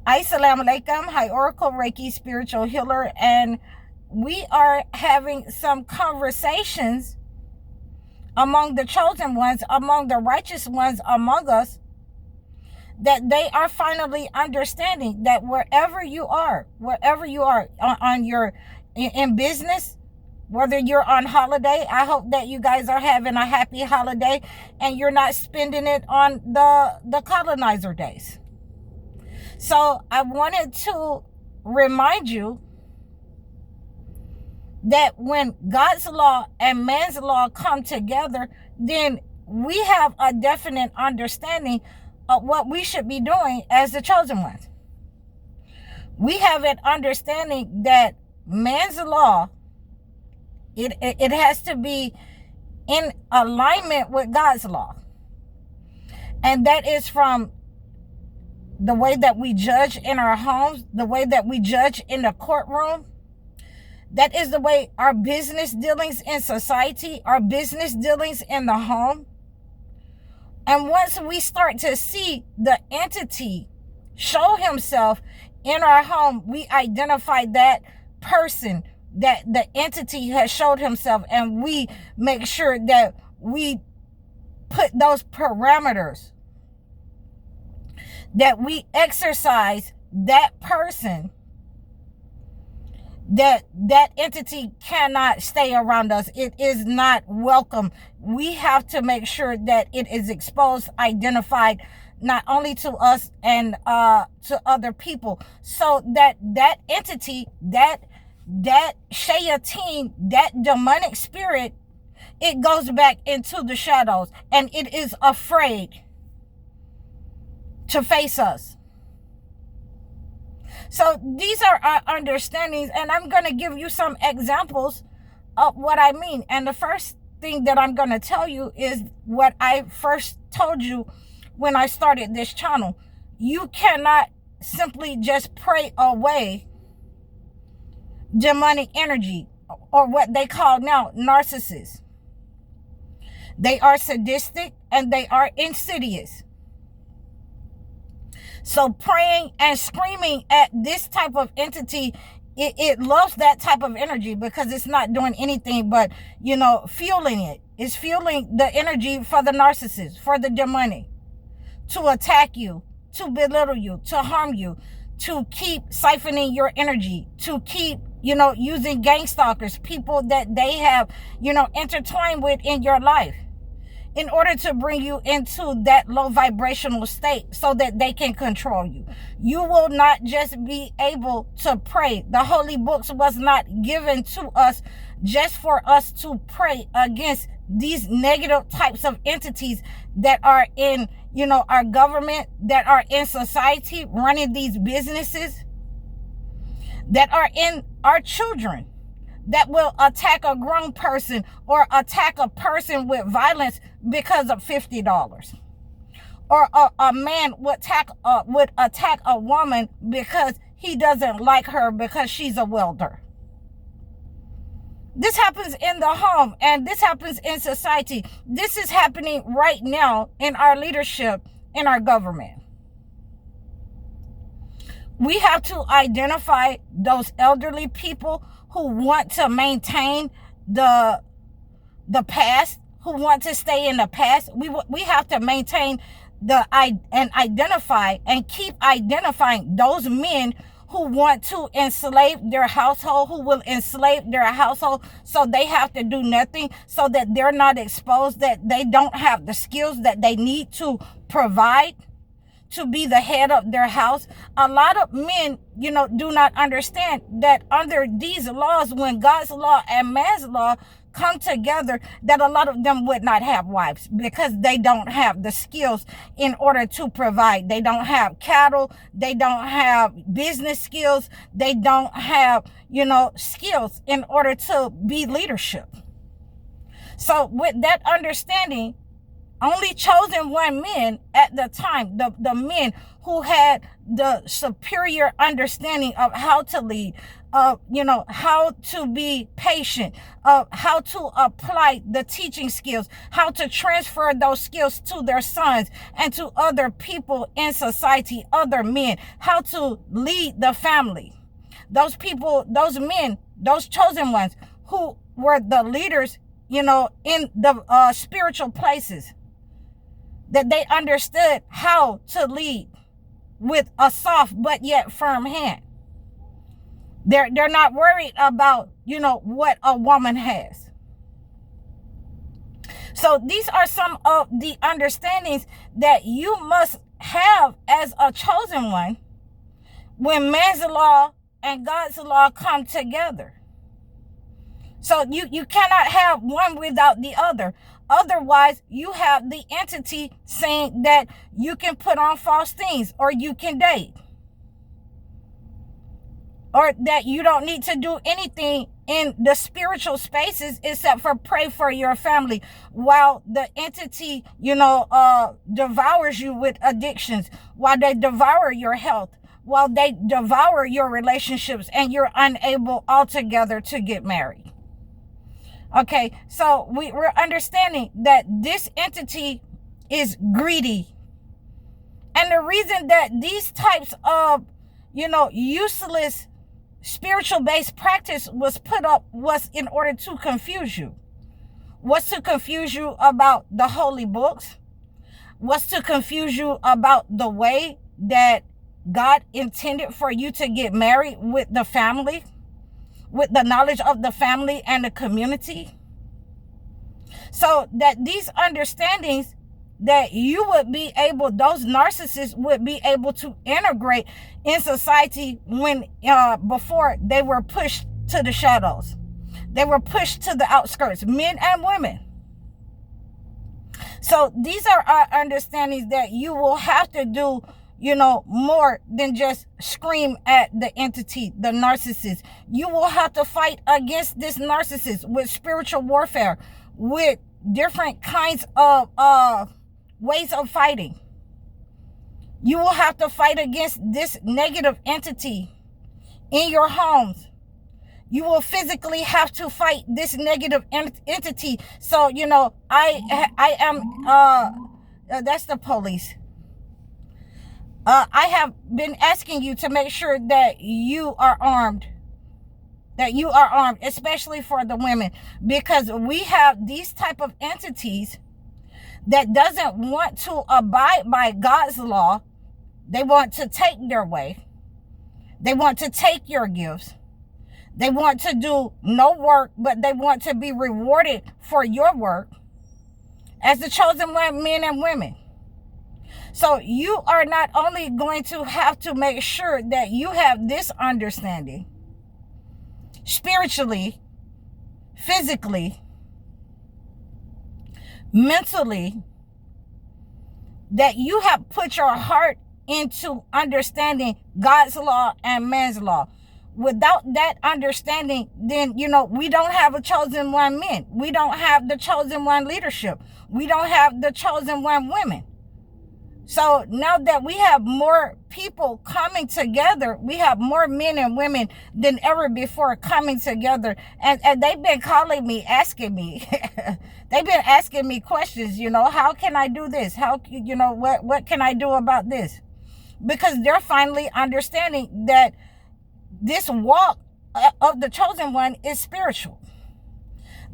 Assalamu alaikum. Hi, Oracle Reiki spiritual healer, and we are having some conversations among the chosen ones, among the righteous ones among us, that they are finally understanding that wherever you are on your in business, whether you're on holiday, I hope that you guys are having a happy holiday and you're not spending it on the colonizer days. So I wanted to remind you that when God's law and man's law come together, then we have a definite understanding of what we should be doing as the chosen ones. We have an understanding that man's law, it has to be in alignment with God's law. And that is from the way that we judge in our homes, the way that we judge in the courtroom. That is the way our business dealings in society, our business dealings in the home. And once we start to see the entity show himself in our home, we identify that person, that the entity has showed himself, and we make sure that we put those parameters, that we exercise that person, that entity cannot stay around us. It is not welcome. We have to make sure that it is exposed, identified, not only to us and to other people, so that entity, that shayateen, that demonic spirit, it goes back into the shadows and it is afraid to face us. So these are our understandings, and I'm going to give you some examples of what I mean. And the first thing that I'm going to tell you is what I first told you when I started this channel. You cannot simply just pray away demonic energy, or what they call now narcissists. They are sadistic and they are insidious. So praying and screaming at this type of entity, it loves that type of energy because it's not doing anything but, fueling it. It's fueling the energy for the narcissist, for the demonic, to attack you, to belittle you, to harm you, to keep siphoning your energy, to keep, using gang stalkers, people that they have, intertwined with in your life, in order to bring you into that low vibrational state so that they can control you. You will not just be able to pray. The holy books was not given to us just for us to pray against these negative types of entities that are in, our government, that are in society, running these businesses, that are in our children, that will attack a grown person or attack a person with violence because of $50. Or a man would attack a woman because he doesn't like her because she's a welder. This happens in the home, and this happens in society. This is happening right now in our leadership, in our government. We have to identify those elderly people who want to maintain the past, who want to stay in the past. We have to maintain and identify and keep identifying those men who want to enslave their household, who will enslave their household, so they have to do nothing, so that they're not exposed, that they don't have the skills that they need to provide, to be the head of their house. A lot of men, do not understand that under these laws, when God's law and man's law come together, that a lot of them would not have wives because they don't have the skills in order to provide. They don't have cattle. They don't have business skills. They don't have, skills in order to be leadership. So with that understanding, only chosen one men at the time, the men who had the superior understanding of how to lead, of, how to be patient, of how to apply the teaching skills, how to transfer those skills to their sons and to other people in society, other men, how to lead the family. Those people, those men, those chosen ones who were the leaders, in the spiritual places, that they understood how to lead with a soft but yet firm hand. They're not worried about, what a woman has. So these are some of the understandings that you must have as a chosen one when man's law and God's law come together. So you cannot have one without the other. Otherwise, you have the entity saying that you can put on false things, or you can date, or that you don't need to do anything in the spiritual spaces except for pray for your family, while the entity, devours you with addictions, while they devour your health, while they devour your relationships, and you're unable altogether to get married. Okay, so we're understanding that this entity is greedy. And the reason that these types of, useless spiritual-based practice was put up was in order to confuse you. Was to confuse you about the holy books. Was to confuse you about the way that God intended for you to get married with the family, with the knowledge of the family and the community. So that these understandings that you would be able, those narcissists would be able to integrate in society when before they were pushed to the shadows. They were pushed to the outskirts, men and women. So these are our understandings that you will have to do, more than just scream at the entity, the narcissist. You will have to fight against this narcissist with spiritual warfare, with different kinds of ways of fighting. You will have to fight against this negative entity in your homes. You will physically have to fight this negative entity. So, I am, that's the police. I have been asking you to make sure that you are armed. That you are armed, especially for the women. Because we have these type of entities that doesn't want to abide by God's law. They want to take their way. They want to take your gifts. They want to do no work, but they want to be rewarded for your work as the chosen one, men and women. So you are not only going to have to make sure that you have this understanding spiritually, physically, mentally, that you have put your heart into understanding God's law and man's law. Without that understanding, then, we don't have a chosen one men. We don't have the chosen one leadership. We don't have the chosen one women. So now that we have more people coming together, we have more men and women than ever before coming together. And they've been calling me, asking me, they've been asking me questions, how can I do this? How, what can I do about this? Because they're finally understanding that this walk of the chosen one is spiritual.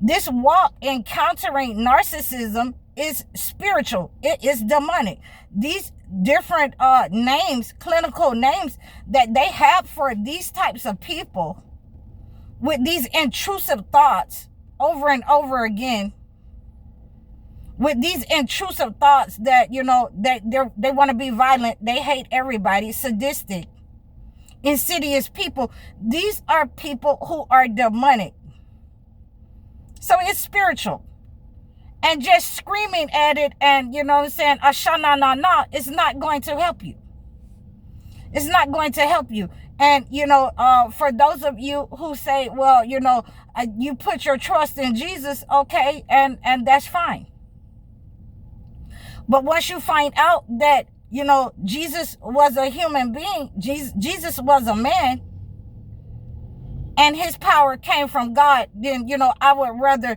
This walk encountering narcissism is spiritual. It is demonic. These different names, clinical names that they have for these types of people with these intrusive thoughts over and over again, with these intrusive thoughts that, they want to be violent, they hate everybody, sadistic, insidious people. These are people who are demonic. So it's spiritual. And just screaming at it and, saying, Ashana na na, is not going to help you. It's not going to help you. And, for those of you who say, well, you put your trust in Jesus, okay, and that's fine. But once you find out that Jesus was a human being. Jesus was a man, and his power came from God, then, I would rather,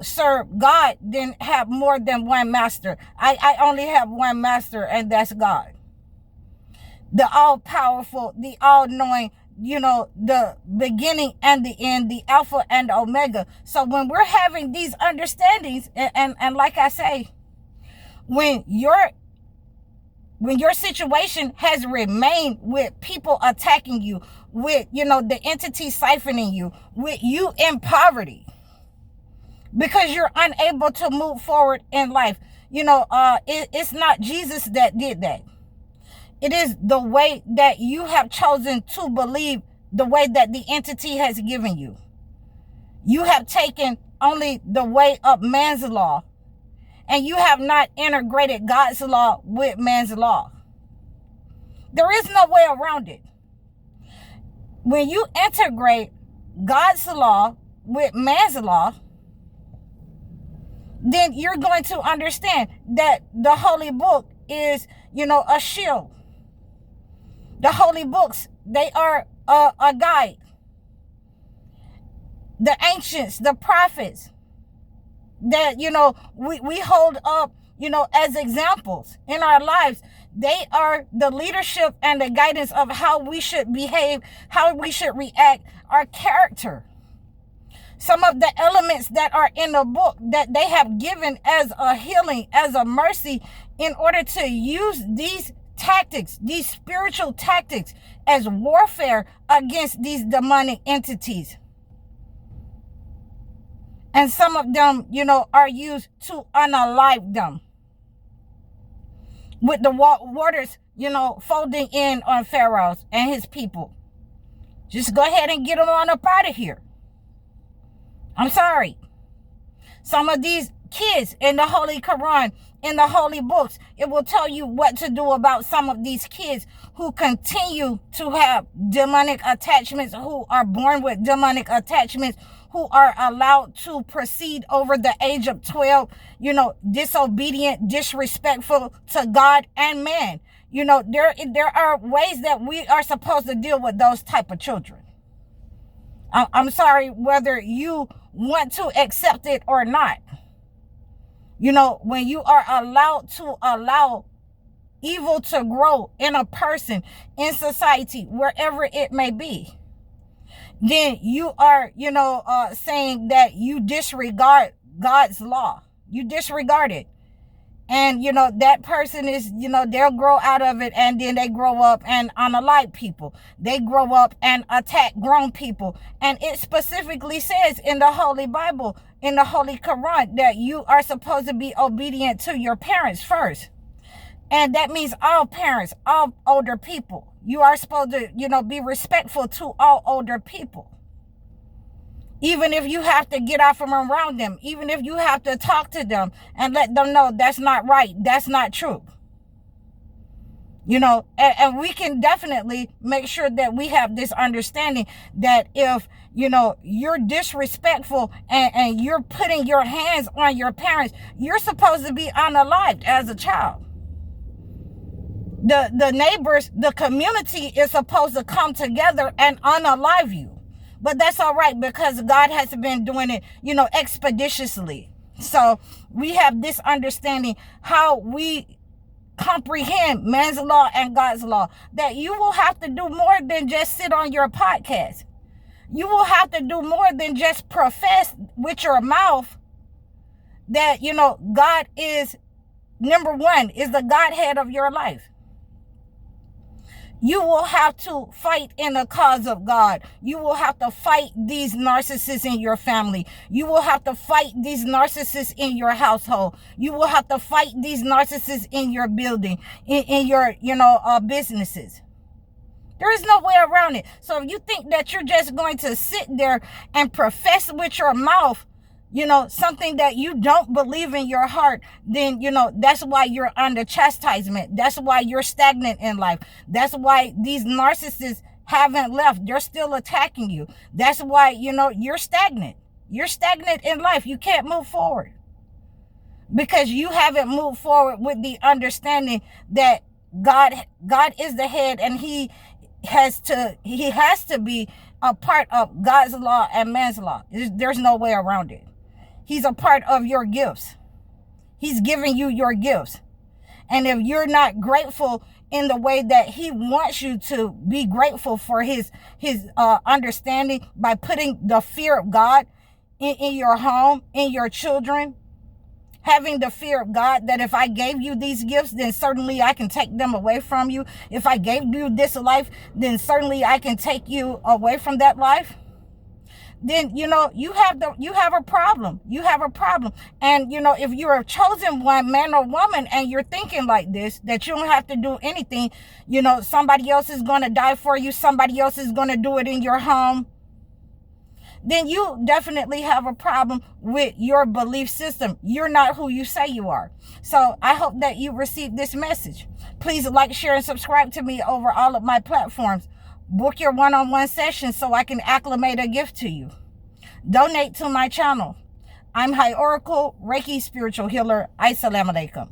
serve God than have more than one master. I only have one master, and that's God. The all-powerful, the all-knowing, the beginning and the end, the Alpha and the Omega. So when we're having these understandings, and like I say, when your situation has remained with people attacking you, with, the entity siphoning you, with you in poverty, because you're unable to move forward in life, it's not Jesus that did that. It is the way that you have chosen to believe, the way that the entity has given you. You have taken only the way of man's law, and you have not integrated God's law with man's law. There is no way around it. When you integrate God's law with man's law, then you're going to understand that the Holy Book is, a shield. The Holy Books, they are a guide. The ancients, the prophets, that, we hold up, as examples in our lives. They are the leadership and the guidance of how we should behave, how we should react, our character. Some of the elements that are in the book that they have given as a healing, as a mercy, in order to use these tactics, these spiritual tactics, as warfare against these demonic entities. And some of them, are used to unalive them. With the waters, folding in on Pharaoh and his people. Just go ahead and get them on up out of here. I'm sorry. Some of these kids in the Holy Quran, in the Holy Books, it will tell you what to do about some of these kids who continue to have demonic attachments, who are born with demonic attachments, who are allowed to proceed over the age of 12, disobedient, disrespectful to God and man. There are ways that we are supposed to deal with those type of children. I'm sorry, whether you want to accept it or not. When you are allowed to allow evil to grow in a person, in society, wherever it may be, then you are, saying that you disregard God's law. You disregard it. And, that person is, they'll grow out of it, and then they grow up and unalive people. They grow up and attack grown people. And it specifically says in the Holy Bible, in the Holy Quran, that you are supposed to be obedient to your parents first. And that means all parents, all older people. You are supposed to, be respectful to all older people. Even if you have to get out from around them, even if you have to talk to them and let them know that's not right, that's not true. And we can definitely make sure that we have this understanding that if, you're disrespectful and you're putting your hands on your parents, you're supposed to be unalived as a child. The neighbors, the community is supposed to come together and unalive you. But that's all right, because God has been doing it, expeditiously. So we have this understanding how we comprehend man's law and God's law, that you will have to do more than just sit on your podcast. You will have to do more than just profess with your mouth that, God is number one, is the Godhead of your life. You will have to fight in the cause of God. You will have to fight these narcissists in your family. You will have to fight these narcissists in your household. You will have to fight these narcissists in your building, in your, businesses. There is no way around it. So if you think that you're just going to sit there and profess with your mouth, something that you don't believe in your heart, then, that's why you're under chastisement. That's why you're stagnant in life. That's why these narcissists haven't left. They're still attacking you. That's why, you're stagnant. You're stagnant in life. You can't move forward because you haven't moved forward with the understanding that God is the head, and he has to be a part of God's law and man's law. There's no way around it. He's a part of your gifts. He's giving you your gifts. And if you're not grateful in the way that he wants you to be grateful for his understanding, by putting the fear of God in your home, in your children, having the fear of God that if I gave you these gifts, then certainly I can take them away from you. If I gave you this life, then certainly I can take you away from that life. Then, you have a problem. You have a problem. And, if you're a chosen one, man or woman, and you're thinking like this, that you don't have to do anything, somebody else is going to die for you, somebody else is going to do it in your home, then you definitely have a problem with your belief system. You're not who you say you are. So I hope that you received this message. Please like, share, and subscribe to me over all of my platforms. Book your one-on-one session so I can acclimate a gift to you. Donate to my channel. I'm High Oracle, Reiki Spiritual Healer. Assalamu alaikum.